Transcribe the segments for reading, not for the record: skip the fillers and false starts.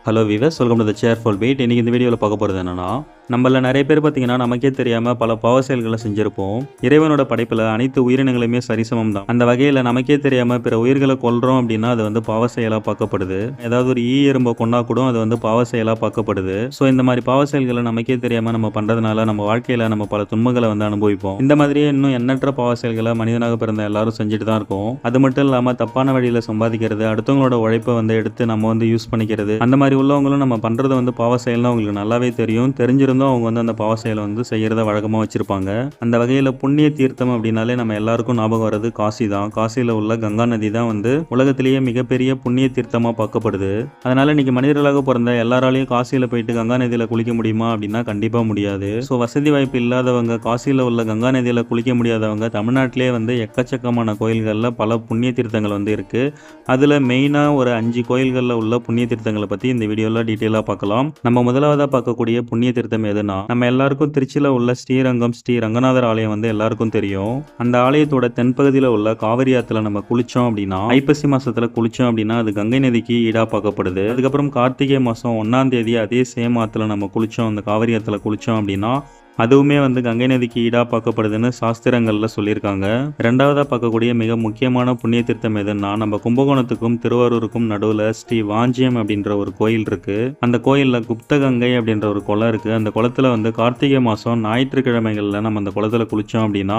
Hello viewers, welcome to the cheerful beat. இன்னைக்கு இந்த வீடியோவில் பார்க்க போகிறது என்னன்னா, நம்மள நிறைய பேர் பார்த்தீங்கன்னா நமக்கே தெரியாமல் பல பாவ செயல்களை செஞ்சுருப்போம். இறைவனோட படைப்பில் அனைத்து உயிரினங்களுமே சரிசமம் தான். அந்த வகையில் நமக்கே தெரியாமல் பிற உயிர்களை கொல்றோம் அப்படின்னா அது வந்து பாவ செயலாக பார்க்கப்படுது. ஏதாவது ஒரு எறும்பை கொண்டா கூட அது வந்து பாவ செயலாக பார்க்கப்படுது. ஸோ இந்த மாதிரி பாவ செயல்களை நமக்கே தெரியாமல் நம்ம பண்ணுறதுனால நம்ம வாழ்க்கையில் நம்ம பல துன்பங்களை வந்து அனுபவிப்போம். இந்த மாதிரியே இன்னும் எண்ணற்ற பாவ செயல்களை மனிதனாக பிறந்த எல்லாரும் செஞ்சுட்டு தான் இருக்கோம். அது மட்டும் இல்லாமல் தப்பான வழியில் சம்பாதிக்கிறது, அடுத்தவங்களோட உழைப்பை வந்து எடுத்து நம்ம வந்து யூஸ் பண்ணிக்கிறது, அந்த மாதிரி உள்ளவங்களும் நம்ம பண்ணுறது வந்து பாவ செயல்னு அவங்களுக்கு நல்லாவே தெரியும். தெரிஞ்சிருந்தோம் அவங்க வந்து அந்த பாவ செயலை வந்து செய்யறத வழக்கமாக வச்சிருப்பாங்க. அந்த வகையில் புண்ணிய தீர்த்தம் அப்படின்னாலே நம்ம எல்லாருக்கும் ஞாபகம் வர்றது காசி தான். காசியில் உள்ள கங்கா நதி தான் வந்து உலகத்திலேயே மிகப்பெரிய புண்ணிய தீர்த்தமாக பார்க்கப்படுது. அதனால இன்னைக்கு மனிதர்களாக பிறந்த எல்லாராலையும் காசியில் போயிட்டு கங்கா நதியில் குளிக்க முடியுமா அப்படின்னா கண்டிப்பாக முடியாது. ஸோ வசதி வாய்ப்பு இல்லாதவங்க, காசியில் உள்ள கங்கா நதியில் குளிக்க முடியாதவங்க, தமிழ்நாட்டிலே வந்து எக்கச்சக்கமான கோயில்களில் பல புண்ணிய தீர்த்தங்கள் வந்து இருக்கு. அதில் மெயினாக ஒரு 5 கோயில்களில் உள்ள புண்ணிய தீர்த்தங்களை பற்றி இந்த வீடியோவில் டீட்டெயிலாக பார்க்கலாம். நம்ம முதலாவதாக பார்க்கக்கூடிய புண்ணிய தீர்த்தம் எதுனா, நம்ம எல்லாருக்கும் திருச்சியில் உள்ள ஸ்ரீரங்கம் ஸ்ரீ ரங்கநாதர் ஆலயம் வந்து எல்லாருக்கும் தெரியும். அந்த ஆலயத்தோட தென்பகுதியில் உள்ள காவிரி ஆற்றுல நம்ம குளிச்சோம் அப்படின்னா, ஐப்பசி மாசத்துல குளிச்சோம் அப்படின்னா அது கங்கை நதிக்கு ஈடா பார்க்கப்படுது. அதுக்கப்புறம் கார்த்திகை மாதம் 1ஆம் தேதி அதே சேம் ஆற்றுல நம்ம குளிச்சோம், அந்த காவிரி ஆற்றுல குளிச்சோம் அப்படின்னா அதுவுமே வந்து கங்கை நதிக்கு ஈடா பார்க்கப்படுதுன்னு சாஸ்திரங்கள்ல சொல்லியிருக்காங்க. ரெண்டாவதா பார்க்கக்கூடிய மிக முக்கியமான புண்ணிய தீர்த்தம் எதுன்னா, நம்ம கும்பகோணத்துக்கும் திருவாரூருக்கும் நடுவில் ஸ்ரீ வாஞ்சியம் அப்படின்ற ஒரு கோயில் இருக்கு. அந்த கோயில்ல குப்த கங்கை அப்படின்ற ஒரு குளம் இருக்கு. அந்த குளத்துல வந்து கார்த்திகை மாதம் ஞாயிற்றுக்கிழமைகள்ல நம்ம அந்த குளத்துல குளிச்சோம் அப்படின்னா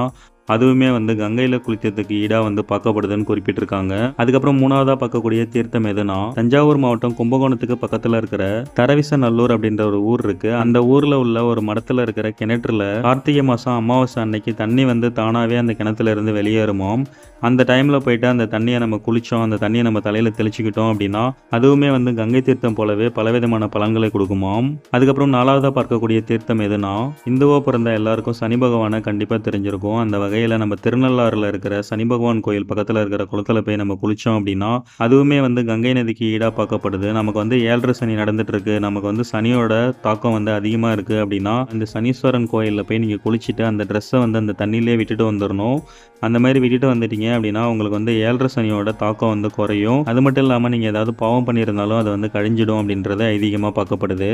அதுவுமே வந்து கங்கையில் குளித்ததுக்கு ஈடாக வந்து பார்க்கப்படுதுன்னு குறிப்பிட்டிருக்காங்க. அதுக்கப்புறம் மூணாவதாக பார்க்கக்கூடிய தீர்த்தம் எதுனா, தஞ்சாவூர் மாவட்டம் கும்பகோணத்துக்கு பக்கத்தில் இருக்கிற தரவிசநல்லூர் அப்படின்ற ஒரு ஊர் இருக்கு. அந்த ஊரில் உள்ள ஒரு மடத்தில் இருக்கிற கிணற்றுல கார்த்திகை மாதம் அமாவாசை அன்னைக்கு தண்ணி வந்து தானாகவே அந்த கிணத்துல இருந்து வெளியேறுமாம். அந்த டைமில் போயிட்டு அந்த தண்ணியை நம்ம குளித்தோம், அந்த தண்ணியை நம்ம தலையில் தெளிச்சுக்கிட்டோம் அப்படின்னா அதுவுமே வந்து கங்கை தீர்த்தம் போலவே பலவிதமான பலன்களை கொடுக்குமாம். அதுக்கப்புறம் நாலாவதாக பார்க்கக்கூடிய தீர்த்தம் எதுனா, இந்துவோ பிறந்த எல்லாருக்கும் சனி பகவானை கண்டிப்பாக தெரிஞ்சிருக்கும். அந்த வகையில் நம்ம திருநள்ளாறுல இருக்கிற சனி பகவான் கோயில் பக்கத்தில் இருக்கிற குளத்துல போய் நம்ம குளித்தோம் அப்படின்னா அதுவுமே வந்து கங்கை நதிக்கு ஈடாக பார்க்கப்படுது. நமக்கு வந்து 7.5 சனி நடந்துட்டு இருக்கு, நமக்கு வந்து சனியோட தாக்கம் வந்து அதிகமாக இருக்குது அப்படின்னா இந்த சனீஸ்வரன் கோயிலில் போய் நீங்கள் குளிச்சுட்டு அந்த ட்ரெஸ்ஸை வந்து அந்த தண்ணியிலே விட்டுட்டு வந்துடணும். அந்த மாதிரி விட்டுட்டு வந்துட்டீங்க அப்படின்னா உங்களுக்கு வந்து 7.5 சனியோட தாக்கம் வந்து குறையும். அது மட்டும் இல்லாமல் நீங்கள் ஏதாவது பாவம் பண்ணியிருந்தாலும் அது வந்து கழிஞ்சிடும் அப்படின்றது ஐதீகமாக பார்க்கப்படுது.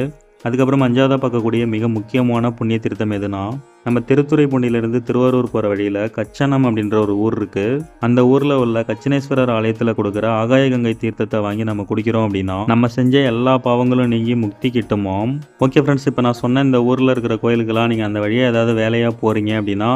அதுக்கப்புறம் 5ஆவதாக பார்க்கக்கூடிய மிக முக்கியமான புண்ணிய தீர்த்தம் எதுனா, நம்ம திருத்துறைப்பூண்டியிலிருந்து திருவாரூர் போகிற வழியில் கச்சனம் அப்படின்ற ஒரு ஊர் இருக்குது. அந்த ஊரில் உள்ள கச்சனேஸ்வரர் ஆலயத்தில் கொடுக்குற ஆகாய கங்கை தீர்த்தத்தை வாங்கி நம்ம குடிக்கிறோம் அப்படின்னா நம்ம செஞ்ச எல்லா பாவங்களும் நீங்கி முக்தி கிட்டுமாம். ஓகே ஃப்ரெண்ட்ஸ், இப்போ நான் சொன்ன இந்த ஊரில் இருக்கிற கோயிலுக்கெல்லாம் நீங்கள் அந்த வழியாக ஏதாவது வேலையாக போகிறீங்க அப்படின்னா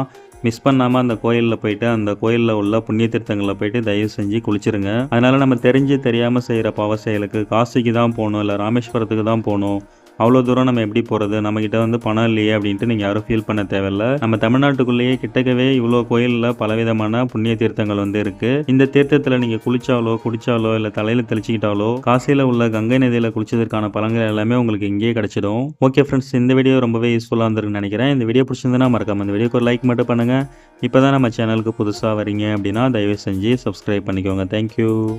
மிஸ் பண்ணாமல் அந்த கோயிலில் போயிட்டு அந்த கோயிலில் உள்ள புண்ணிய தீர்த்தங்களில் போயிட்டு தயவு செஞ்சு குளிச்சிருங்க. அதனால் நம்ம தெரிஞ்சு தெரியாமல் செய்கிற பாவ செயலுக்கு காசிக்கு தான் போகணும், இல்லை ராமேஸ்வரத்துக்கு தான் போகணும், அவ்வளோ தூரம் நம்ம எப்படி போகிறது, நம்மக்கிட்ட வந்து பணம் இல்லையே அப்படின்ட்டு நீங்கள் யாரும் ஃபீல் பண்ண தேவையில்ல. நம்ம தமிழ்நாட்டுக்குள்ளேயே கிட்டக்கவே இவ்வளோ கோயிலில் பலவிதமான புண்ணிய தீர்த்தங்கள் வந்து இருக்குது. இந்த தீர்த்தத்தில் நீங்கள் குளிச்சாலோ குடித்தாலோ இல்லை தலையில் தெளிச்சிக்கிட்டாலோ காசியில் உள்ள கங்கை நதியில் குளிச்சதற்கான பலன்கள் எல்லாமே உங்களுக்கு இங்கேயே கிடச்சிடும். ஓகே ஃப்ரெண்ட்ஸ், இந்த வீடியோ ரொம்பவே யூஸ்ஃபுல்லாக இருந்திருக்குன்னு நினைக்கிறேன். இந்த வீடியோ பிடிச்சிருந்ததுன்னா மறக்காம இந்த வீடியோக்கு ஒரு லைக் மட்டும் பண்ணுங்கள். இப்போ தான் நம்ம சேனலுக்கு புதுசாக வரீங்க அப்படின்னா தயவு செஞ்சு சப்ஸ்கிரைப் பண்ணிக்கோங்க. தேங்க்யூ.